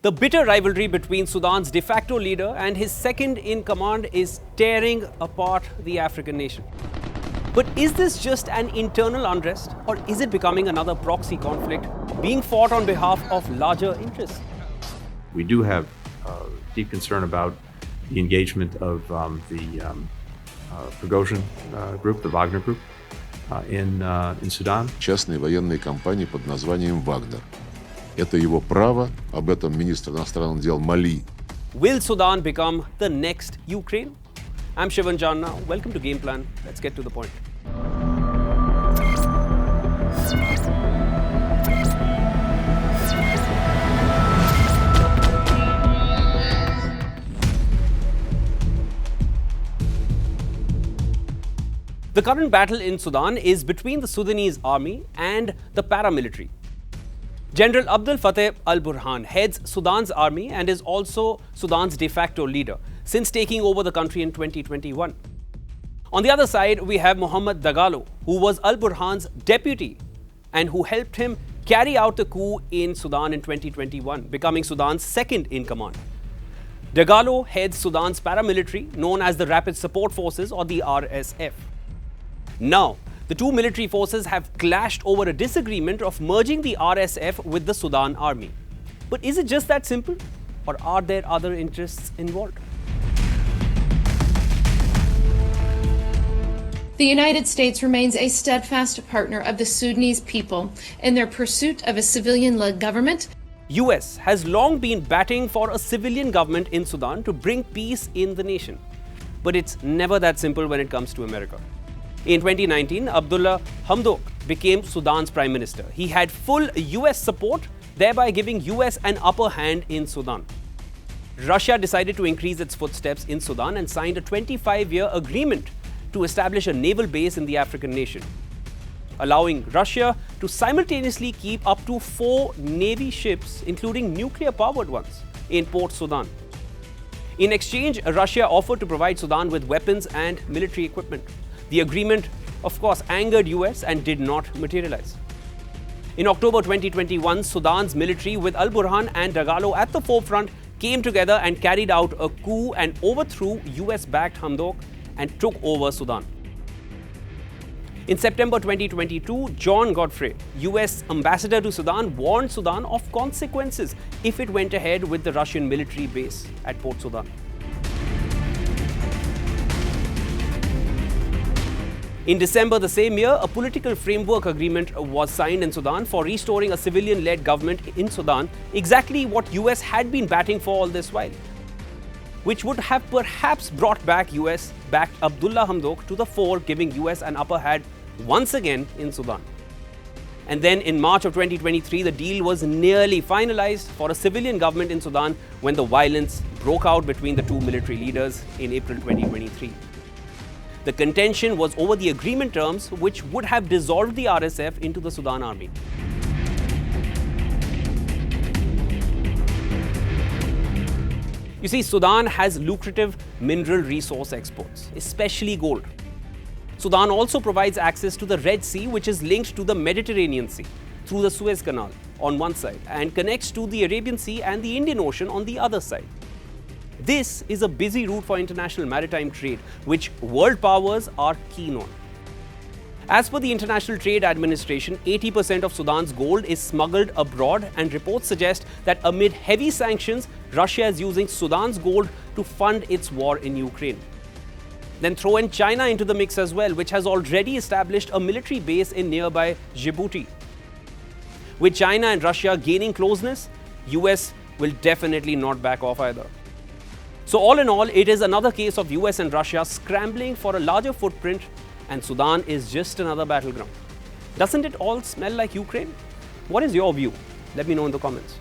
The bitter rivalry between Sudan's de facto leader and his second-in-command is tearing apart the African nation. But is this just an internal unrest, or is it becoming another proxy conflict being fought on behalf of larger interests? We do have deep concern about the engagement of the Prigozhin group, the Wagner group, in Sudan. Частной военной компании под названием «Вагнер». Это его право, об этом министр иностранных дел Мали. Will Sudan become the next Ukraine? I'm Shivan Janna. Welcome to Game Plan. Let's get to the point. The current battle in Sudan is between the Sudanese army and the paramilitary. General Abdel Fattah al-Burhan heads Sudan's army and is also Sudan's de facto leader since taking over the country in 2021. On the other side, we have Mohammed Dagalo, who was al-Burhan's deputy and who helped him carry out the coup in Sudan in 2021, becoming Sudan's second-in-command. Dagalo heads Sudan's paramilitary, known as the Rapid Support Forces or the RSF. Now, the two military forces have clashed over a disagreement of merging the RSF with the Sudan army. But is it just that simple, or are there other interests involved? The United States remains a steadfast partner of the Sudanese people in their pursuit of a civilian-led government. US has long been batting for a civilian government in Sudan to bring peace in the nation. But it's never that simple when it comes to America. In 2019, Abdullah Hamdok became Sudan's prime minister. He had full US support, thereby giving US an upper hand in Sudan. Russia decided to increase its footsteps in Sudan and signed a 25-year agreement to establish a naval base in the African nation, allowing Russia to simultaneously keep up to 4 Navy ships, including nuclear-powered ones, in Port Sudan. In exchange, Russia offered to provide Sudan with weapons and military equipment. The agreement, of course, angered US and did not materialize. In October 2021, Sudan's military, with al-Burhan and Dagalo at the forefront, came together and carried out a coup and overthrew US-backed Hamdok and took over Sudan. In September 2022, John Godfrey, US ambassador to Sudan, warned Sudan of consequences if it went ahead with the Russian military base at Port Sudan. In December the same year, a political framework agreement was signed in Sudan for restoring a civilian-led government in Sudan, exactly what US had been batting for all this while, which would have perhaps brought back US-backed Abdullah Hamdok to the fore, giving US an upper hand once again in Sudan. And then in March of 2023, the deal was nearly finalized for a civilian government in Sudan when the violence broke out between the two military leaders in April 2023. The contention was over the agreement terms, which would have dissolved the RSF into the Sudan army. You see, Sudan has lucrative mineral resource exports, especially gold. Sudan also provides access to the Red Sea, which is linked to the Mediterranean Sea through the Suez Canal on one side and connects to the Arabian Sea and the Indian Ocean on the other side. This is a busy route for international maritime trade, which world powers are keen on. As per the International Trade Administration, 80% of Sudan's gold is smuggled abroad, and reports suggest that amid heavy sanctions, Russia is using Sudan's gold to fund its war in Ukraine. Then throw in China into the mix as well, which has already established a military base in nearby Djibouti. With China and Russia gaining closeness, US will definitely not back off either. So all in all, it is another case of US and Russia scrambling for a larger footprint, and Sudan is just another battleground. Doesn't it all smell like Ukraine? What is your view? Let me know in the comments.